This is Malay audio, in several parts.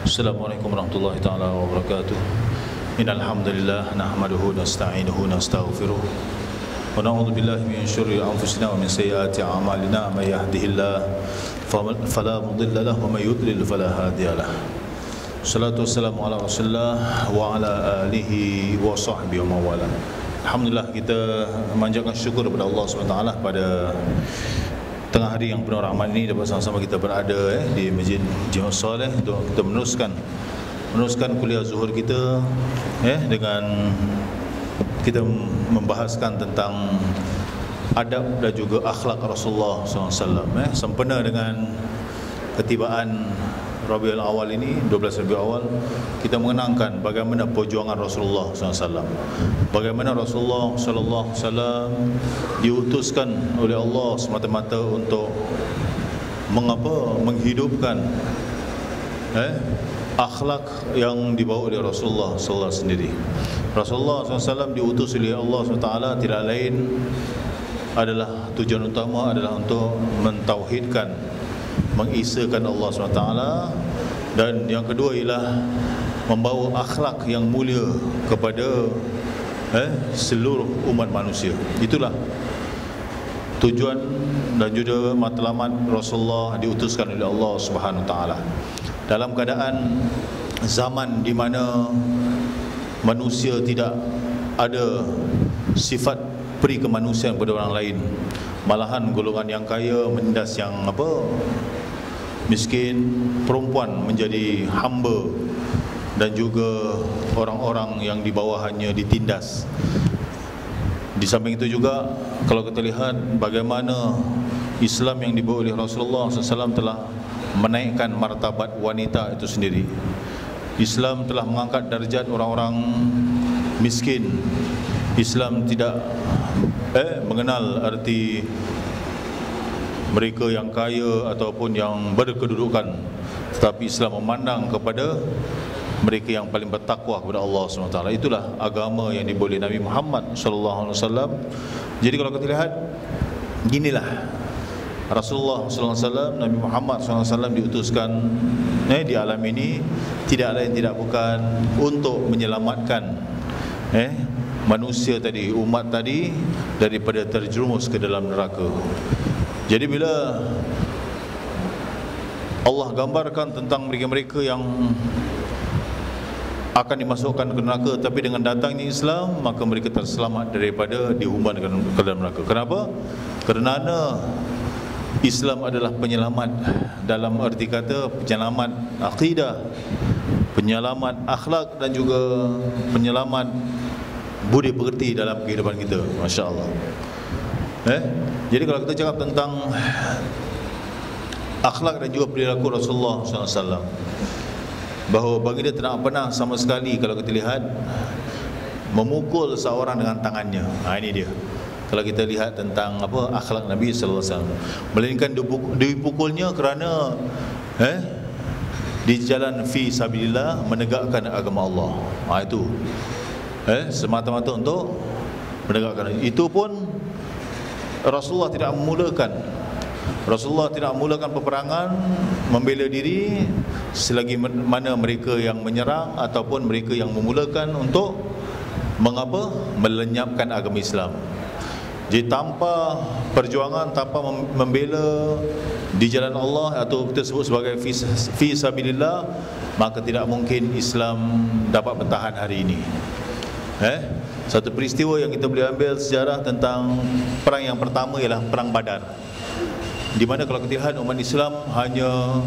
Assalamualaikum warahmatullahi taala wabarakatuh. Innal hamdalillah nahmaduhu nasta'inuhu nastaghfiruh wa na'udzu billahi min syururi anfusina wa min sayyiati a'malina may yahdihillahu fala mudilla lahu wa may yudlil fala hadiyalah. Salatu wassalamu ala Rasulillah wa ala alihi wa sahbihi wa mawala. Alhamdulillah, kita memanjatkan syukur kepada Allah SWT pada tengah hari yang penuh rahmat ini dapat sama-sama kita berada di Masjid Jihad Saleh untuk kita meneruskan kuliah zuhur kita dengan kita membahaskan tentang adab dan juga akhlak Rasulullah SAW. Sempena dengan ketibaan Rabiul Awal ini, 12 Rabiul Awal, kita mengenangkan bagaimana perjuangan Rasulullah SAW. Bagaimana Rasulullah SAW diutuskan oleh Allah semata-mata untuk menghidupkan akhlak yang dibawa oleh Rasulullah SAW sendiri. Rasulullah SAW diutus oleh Allah SWT tidak lain adalah tujuan utama adalah untuk mentauhidkan, mengisahkan Allah SWT, dan yang kedua ialah membawa akhlak yang mulia kepada seluruh umat manusia. Itulah tujuan dan juga matlamat Rasulullah diutuskan oleh Allah Subhanahu Wa Taala dalam keadaan zaman di mana manusia tidak ada sifat peri kemanusiaan kepada orang lain. Malahan golongan yang kaya menindas yang miskin, perempuan menjadi hamba, dan juga orang-orang yang di bawahnya ditindas. Di samping itu juga kalau kita lihat bagaimana Islam yang dibawa oleh Rasulullah SAW telah menaikkan martabat wanita itu sendiri. Islam telah mengangkat darjat orang-orang miskin. Islam tidak mengenal arti mereka yang kaya ataupun yang berkedudukan, tetapi Islam memandang kepada mereka yang paling bertakwa kepada Allah SWT. Itulah agama yang dibawa oleh Nabi Muhammad SAW. Jadi kalau kita lihat, ginilah Rasulullah SAW, Nabi Muhammad SAW diutuskan di alam ini tidak lain tidak bukan untuk menyelamatkan manusia tadi, umat tadi, daripada terjerumus ke dalam neraka. Jadi bila Allah gambarkan tentang mereka-mereka yang akan dimasukkan ke neraka, tapi dengan datangnya Islam, maka mereka terselamat daripada dihumbankan ke dalam neraka. Kenapa? Kerana Islam adalah penyelamat, dalam arti kata penyelamat akidah, penyelamat akhlak, dan juga penyelamat budi pekerti dalam kehidupan kita. Masya Allah. Jadi kalau kita cakap tentang akhlak dan juga perilaku Rasulullah SAW, bahawa bagi dia tidak pernah sama sekali kalau kita lihat memukul seorang dengan tangannya. Ini dia. Kalau kita lihat tentang akhlak Nabi SAW, melainkan dipukulnya kerana di jalan fi sabilillah, menegakkan agama Allah. Itu semata-mata untuk menegakkan. Itu pun Rasulullah tidak memulakan peperangan, membela diri selagi mana mereka yang menyerang ataupun mereka yang memulakan untuk melenyapkan agama Islam. Jadi tanpa perjuangan, tanpa membela di jalan Allah, atau kita sebut sebagai fi sabilillah, maka tidak mungkin Islam dapat bertahan hari ini. Satu peristiwa yang kita boleh ambil sejarah tentang perang yang pertama ialah perang Badar, di mana kalau kita lihat umat Islam hanya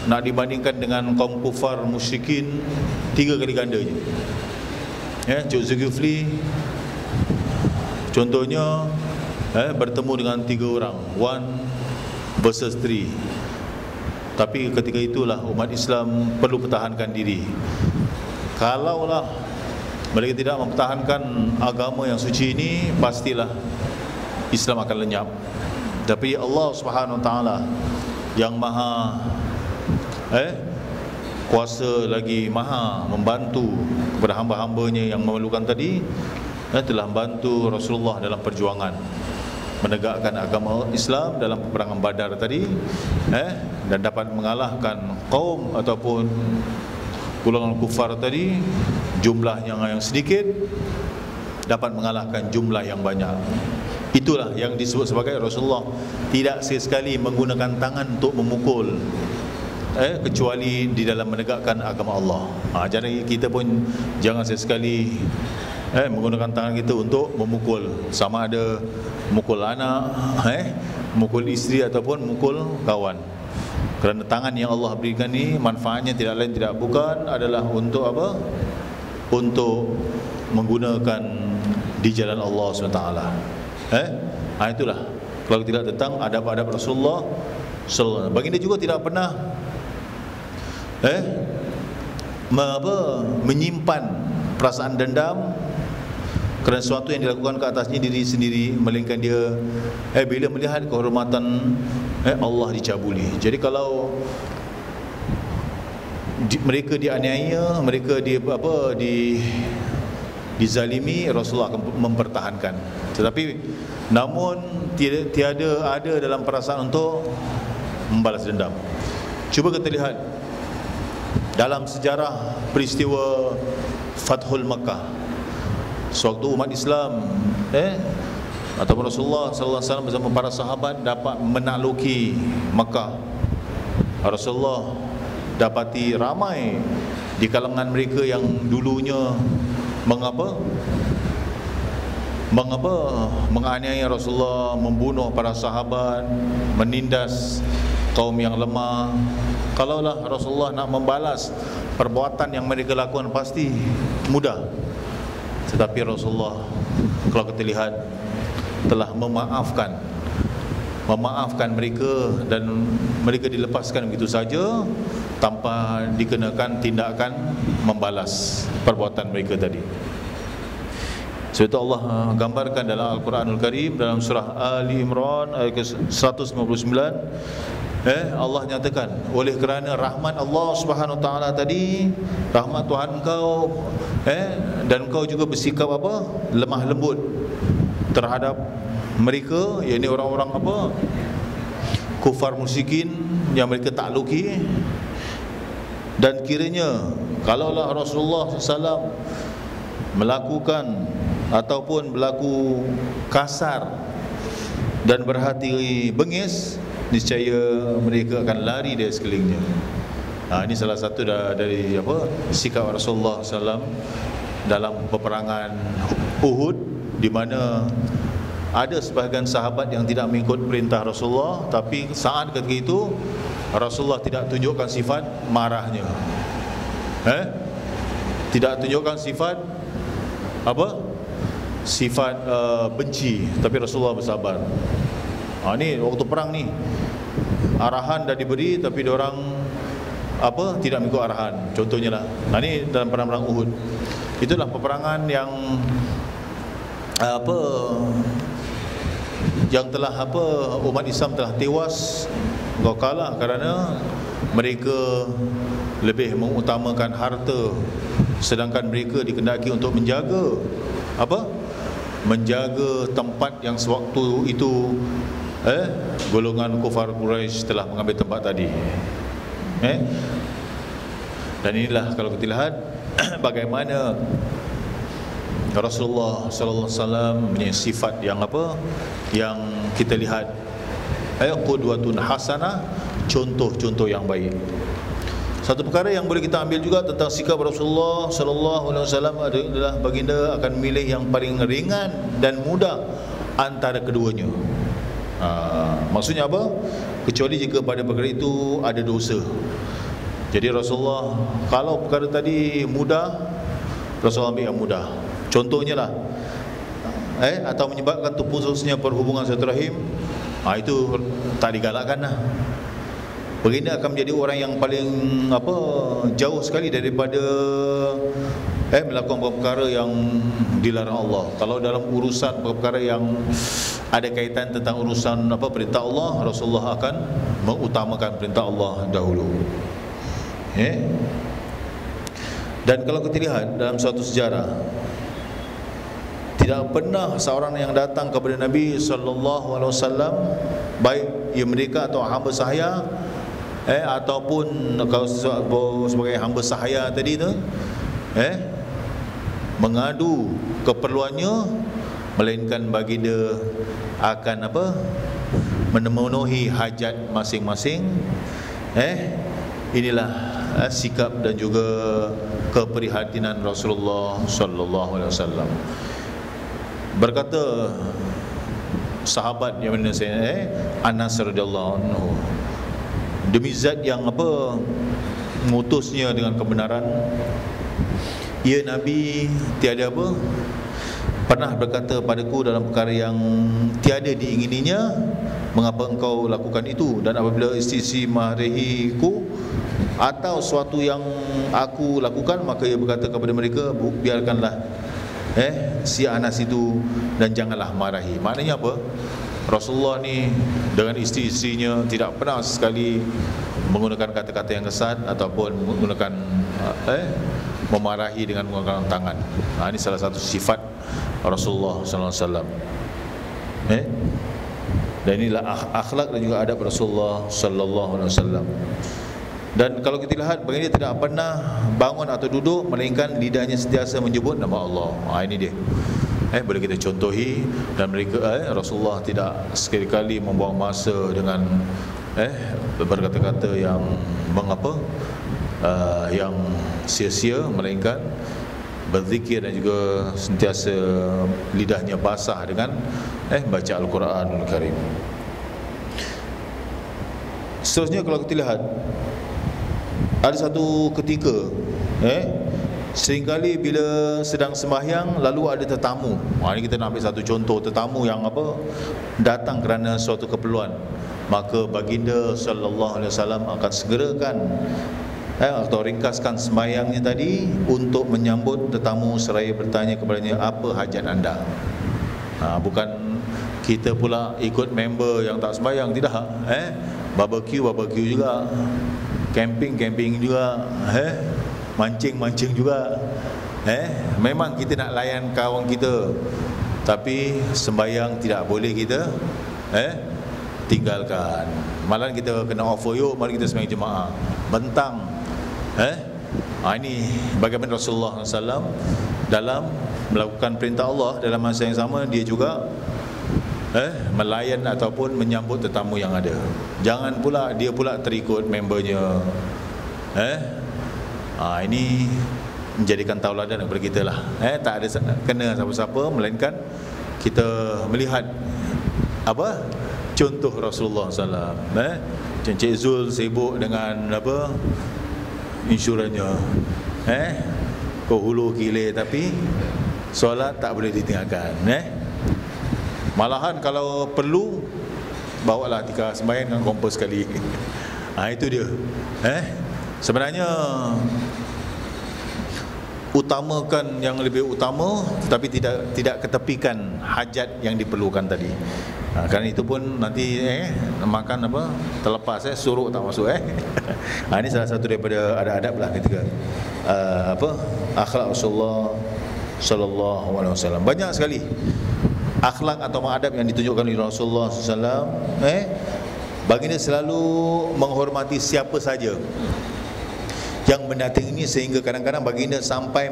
nak dibandingkan dengan kaum kufar musyrikin 3 kali ganda je. Zulkifli contohnya bertemu dengan 3 orang, 1 versus 3. Tapi ketika itulah umat Islam perlu pertahankan diri. Kalaulah mereka tidak mempertahankan agama yang suci ini, pastilah Islam akan lenyap. Tapi Allah Subhanahu Wa Taala yang maha kuasa lagi maha membantu kepada hamba-hambanya yang memerlukan tadi, telah membantu Rasulullah dalam perjuangan menegakkan agama Islam dalam peperangan Badar tadi, dan dapat mengalahkan kaum ataupun golongan kufar tadi jumlahnya yang sedikit dapat mengalahkan jumlah yang banyak. Itulah yang disebut sebagai Rasulullah tidak sekali menggunakan tangan untuk memukul, kecuali di dalam menegakkan agama Allah. Jadi kita pun jangan sekali menggunakan tangan kita untuk memukul, sama ada mukul anak, mukul isteri ataupun mukul kawan. Kerana tangan yang Allah berikan ni manfaatnya tidak lain tidak bukan adalah untuk apa? Untuk menggunakan di jalan Allah SWT. Itulah kalau tidak tentang adab-adab Rasulullah sallallahu. Baginda juga tidak pernah menyimpan perasaan dendam kerana sesuatu yang dilakukan ke atasnya diri sendiri, melainkan dia bila melihat kehormatan Allah dicabuli. Jadi kalau mereka dianiaya, mereka dizalimi, Rasulullah akan mempertahankan. Tetapi namun tiada ada dalam perasaan untuk membalas dendam. Cuba kita lihat dalam sejarah peristiwa Fathul Makkah, sewaktu umat Islam ataupun Rasulullah sallallahu alaihi wasallam bersama para sahabat dapat menakluki Makkah, Rasulullah dapati ramai di kalangan mereka yang dulunya menganiaya Rasulullah, membunuh para sahabat, menindas kaum yang lemah. Kalaulah Rasulullah nak membalas perbuatan yang mereka lakukan pasti mudah. Tetapi Rasulullah, kalau kita lihat, telah memaafkan mereka, dan mereka dilepaskan begitu saja tanpa dikenakan tindakan membalas perbuatan mereka tadi. Sebab itu Allah gambarkan dalam Al-Quranul Karim dalam surah Ali Imran ayat 159, Allah nyatakan, oleh kerana rahmat Allah Subhanahu Wa Taala tadi, rahmat Tuhan engkau, dan engkau juga bersikap lemah lembut terhadap mereka, yakni orang-orang kufar musyrikin yang mereka takluki. Dan kiranya kalaulah Rasulullah SAW melakukan ataupun berlaku kasar dan berhati bengis, niscaya mereka akan lari dari sekelilingnya. Ini salah satu dari sikap Rasulullah SAW dalam peperangan Uhud, di mana ada sebahagian sahabat yang tidak mengikut perintah Rasulullah, tapi saat ketika itu Rasulullah tidak tunjukkan sifat marahnya, tidak tunjukkan sifat sifat benci, tapi Rasulullah bersabar. Ni waktu perang ni, arahan dah diberi tapi diorang tidak mengikut arahan. Contohnya lah, ni dalam perang-perang Uhud. Itulah peperangan yang yang telah umat Islam telah tewas, kau kalah kerana mereka lebih mengutamakan harta, sedangkan mereka dikehendaki untuk menjaga menjaga tempat yang sewaktu itu golongan kufar Quraisy telah mengambil tempat tadi. Dan inilah kalau kita lihat bagaimana Rasulullah sallallahu alaihi wasallam punya sifat yang yang kita lihat, qudwatun hasanah, contoh-contoh yang baik. Satu perkara yang boleh kita ambil juga tentang sikap Rasulullah sallallahu alaihi wasallam adalah baginda akan memilih yang paling ringan dan mudah antara keduanya. Maksudnya apa? Kecuali jika pada perkara itu ada dosa. Jadi Rasulullah, kalau perkara tadi mudah, Rasulullah ambil yang mudah. Contohnya lah, atau menyebabkan terputusnya perhubungan silaturahim, itu tak digalakkan lah. Baginda akan menjadi orang yang paling jauh sekali daripada melakukan perkara yang dilarang Allah. Kalau dalam urusan perkara yang ada kaitan tentang urusan perintah Allah, Rasulullah akan mengutamakan perintah Allah dahulu. Dan kalau kita lihat dalam suatu sejarah, tidak pernah seorang yang datang kepada Nabi sallallahu alaihi wasallam, baik ia mereka atau hamba sahaya, ataupun kalau sebagai hamba sahaya tadi tu, mengadu keperluannya, melainkan baginda akan memenuhi hajat masing-masing. Inilah sikap dan juga keprihatinan Rasulullah sallallahu alaihi wasallam. Berkata sahabat yang mana saya Anas radhiyallahu anhu, demi zat yang mengutusnya dengan kebenaran, ya Nabi tiada pernah berkata padaku dalam perkara yang tiada diingininya, mengapa engkau lakukan itu? Dan apabila isteri marahiku atau suatu yang aku lakukan, maka ia berkata kepada mereka, biarkanlah si Anas itu dan janganlah marahi. Maknanya apa? Rasulullah ni dengan isteri-isterinya tidak pernah sekali menggunakan kata-kata yang kesat ataupun menggunakan memarahi dengan menggunakan tangan. Ini salah satu sifat Rasulullah sallallahu alaihi wasallam. Dan inilah akhlak dan juga adab Rasulullah sallallahu alaihi wasallam. Dan kalau kita lihat, baginda tidak pernah bangun atau duduk melainkan lidahnya sentiasa menyebut nama Allah. Ini dia. Boleh kita contohi. Dan mereka Rasulullah tidak sekali-kali membuang masa dengan berkata-kata yang yang sia-sia, melainkan berzikir dan juga sentiasa lidahnya basah dengan baca Al-Quranul Karim. Seterusnya kalau kita lihat, ada satu ketika seringkali bila sedang sembahyang lalu ada tetamu. Ini kita nak ambil satu contoh tetamu yang datang kerana suatu keperluan. Maka baginda sallallahu alaihi wasallam akan segerakan atau ringkaskan sembahyangnya tadi untuk menyambut tetamu seraya bertanya kepadanya, apa hajat anda? Bukan kita pula ikut member yang tak sembahyang, tidak. Barbecue juga, camping juga, mancing juga. Memang kita nak layan kawan kita, tapi sembahyang tidak boleh kita tinggalkan. Malah kita kena offer, yuk mari kita sembahyang jemaah. Bentang. Ini bagaimana Rasulullah SAW dalam melakukan perintah Allah, dalam masa yang sama dia juga melayan ataupun menyambut tetamu yang ada. Jangan pula dia pula terikut membernya. Ini menjadikan tauladan kepada kita lah. Tak ada kena siapa-siapa, melainkan kita melihat contoh Rasulullah SAW. Cik Zul sibuk dengan insurannya, ke hulu hilir, tapi solat tak boleh ditinggalkan. Malahan kalau perlu, bawalah 3 sembahyang dengan kompos sekali. Itu dia. Sebenarnya utamakan yang lebih utama, tapi tidak ketepikan hajat yang diperlukan tadi. Kerana itu pun nanti makan terlepas, suruh tak masuk. Ini salah satu daripada adab-adab lah ketika akhlak Rasulullah sallallahu alaihi wasallam. Banyak sekali akhlak atau adab yang ditunjukkan oleh Rasulullah sallallahu alaihi wasallam. Baginda selalu menghormati siapa saja yang mendatangi, sehingga kadang-kadang baginda sampai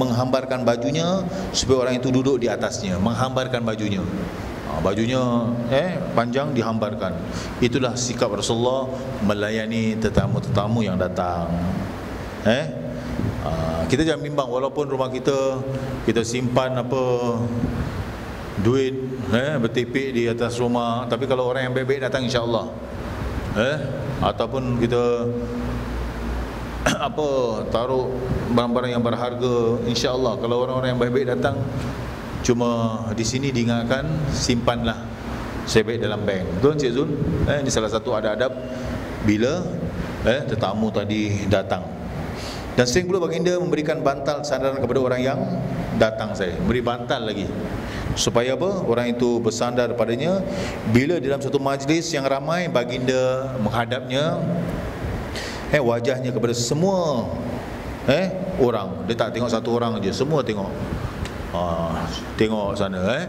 menghambarkan bajunya supaya orang itu duduk di atasnya, menghambarkan bajunya. Bajunya panjang dihambarkan. Itulah sikap Rasulullah melayani tetamu-tetamu yang datang. Kita jangan bimbang, walaupun rumah kita simpan duit bertipik di atas rumah, tapi kalau orang yang baik-baik datang, insya-Allah ataupun kita taruh barang-barang yang berharga, insya-Allah kalau orang-orang yang baik-baik datang. Cuma di sini diingatkan, simpanlah sebaik dalam bank. Betul Cik Zul? Ini salah satu adab bila tetamu tadi datang. Dan sering pula baginda memberikan bantal sandaran kepada orang yang datang. Saya beri bantal lagi, supaya orang itu bersandar padanya. Bila dalam satu majlis yang ramai, baginda menghadapnya, wajahnya kepada semua orang. Dia tak tengok satu orang aja, semua tengok. Tengok sana.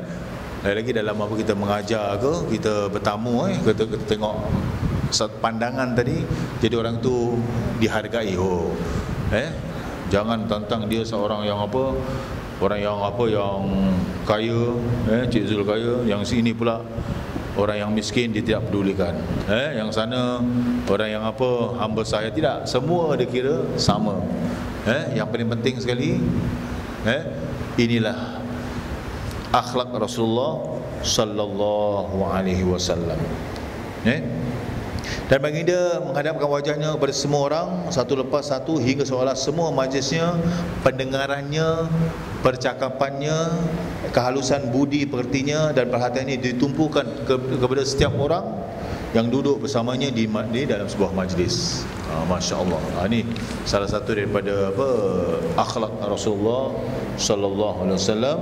Lagi dalam kita mengajar ke, kita bertamu, kita tengok satu pandangan tadi, jadi orang tu dihargai. Jangan tantang dia seorang yang apa, orang yang apa, yang kaya, Cik Zul kaya, yang sini pula orang yang miskin dia tidak pedulikan. Yang sana orang yang apa, hamba saya, tidak, semua dia kira sama. Yang paling penting sekali, inilah akhlak Rasulullah sallallahu alaihi wasallam. Dan baginda menghadapkan wajahnya kepada semua orang satu lepas satu, hingga seolah semua majlisnya, pendengarannya, percakapannya, kehalusan budi pekertinya dan perhatiannya ditumpukan kepada setiap orang yang duduk bersamanya di dalam sebuah majlis. Masya Allah. Ini salah satu daripada akhlak Rasulullah sallallahu alaihi wasallam.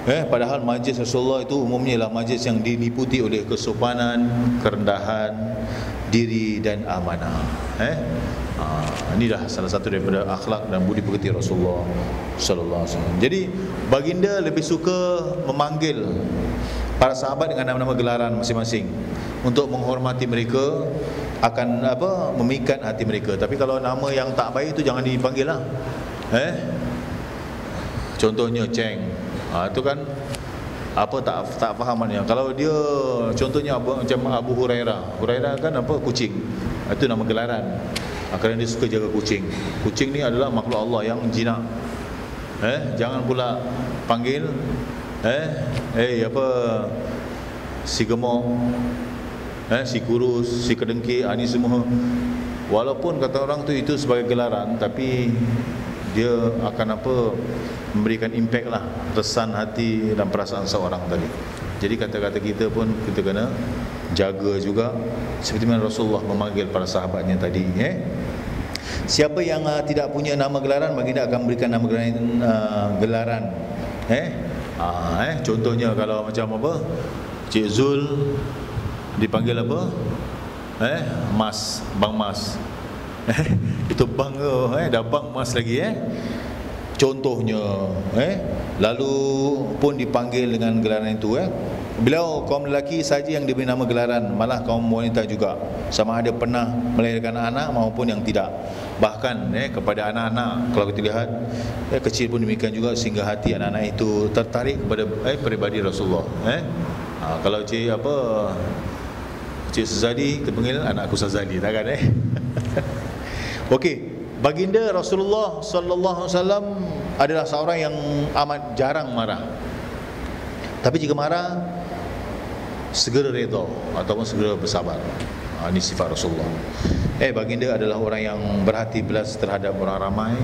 Padahal majlis Rasulullah itu umumnya lah majlis yang diliputi oleh kesopanan, kerendahan diri dan amanah. Inilah salah satu daripada akhlak dan budi pekerti Rasulullah sallallahu alaihi wasallam. Jadi baginda lebih suka memanggil para sahabat dengan nama-nama gelaran masing-masing untuk menghormati mereka, akan memikat hati mereka. Tapi kalau nama yang tak baik itu jangan dipanggil lah. Contohnya Ceng, itu kan tak fahamannya. Kalau dia contohnya macam Abu Hurairah kan kucing, itu nama gelaran. Kerana dia suka jaga kucing. Kucing ni adalah makhluk Allah yang jinak. Jangan pula panggil si gemuk, si kurus, si kedengki, ni semua. Walaupun kata orang tu itu sebagai gelaran, tapi dia akan memberikan impact lah, resan hati dan perasaan seorang tadi. Jadi kata-kata kita pun kita kena jaga juga, seperti mana Rasulullah memanggil para sahabatnya tadi. Siapa yang tidak punya nama gelaran, baginda akan memberikan nama gelaran. Contohnya kalau macam Cik Zul dipanggil Mas, Bang Mas. Itu bang dah bang Mas lagi. Contohnya lalu pun dipanggil dengan gelaran itu. Beliau kaum lelaki saja yang diberi nama gelaran, malah kaum wanita juga, sama ada pernah melahirkan anak maupun yang tidak. Bahkan kepada anak-anak, kalau kita lihat kecil pun demikian juga, sehingga hati anak-anak itu tertarik kepada peribadi Rasulullah. Kalau Cik Sazali, kita panggil anakku Sazali, takkan Okey, baginda Rasulullah sallallahu alaihi wasallam adalah seorang yang amat jarang marah. Tapi jika marah, segera redha ataupun segera bersabar. Ini sifat Rasulullah. Baginda adalah orang yang berhati belas terhadap orang ramai,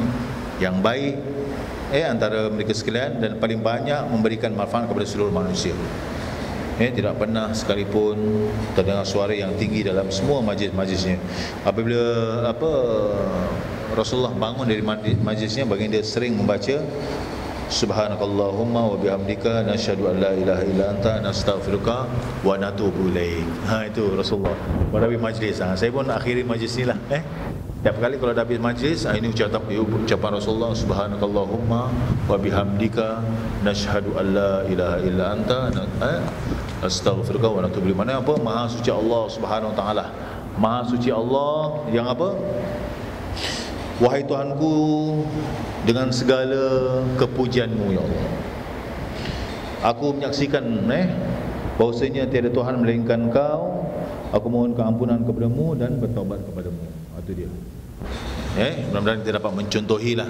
yang baik antara mereka sekalian, dan paling banyak memberikan manfaat kepada seluruh manusia. Tidak pernah sekalipun terdengar suara yang tinggi dalam semua majlis-majlisnya. Apabila Rasulullah bangun dari majlisnya, baginda sering membaca Subhanakallahumma wa bihamdika nasyhadu an la ilaha illa anta nastaghfiruka wa natubu ilaik. Itu Rasulullah pada habis majlis. Saya pun akhiri majlis ni lah. Setiap kali kalau dah habis majlis, ini ucapan Rasulullah, Subhanakallahumma wa bihamdika nasyhadu an la ilaha illa anta astaghfiruka wa natubu ilaik. Mana Maha suci Allah Subhanahu wa taala. Maha suci Allah yang wahai Tuhanku, dengan segala kepujian-Mu ya Allah, aku menyaksikan bahwasanya tiada Tuhan melainkan Engkau. Aku mohon keampunan kepada-Mu dan bertaubat kepada-Mu. Itu dia. Mudah-mudahan kita dapat mencontohilah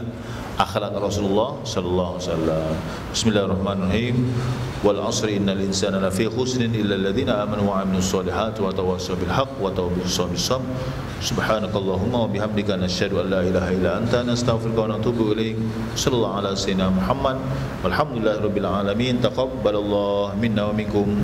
akhlak Rasulullah sallallahu alaihi wasallam. Bismillahirrahmanirrahim. Wal 'asri innal insana lafi khusrin illa alladhina amanu wa 'amilus solihati wa tawassaw bil haqq wa tawassaw bis sabr. Subhanakallahumma wa bihamdika nasyhadu an la ilaha illa anta nastaghfiruka wa natubu ilaik. Sallallahu ala sayyidina Muhammad walhamdulillahirabbil alamin. Taqabbalallahu minna wa minkum.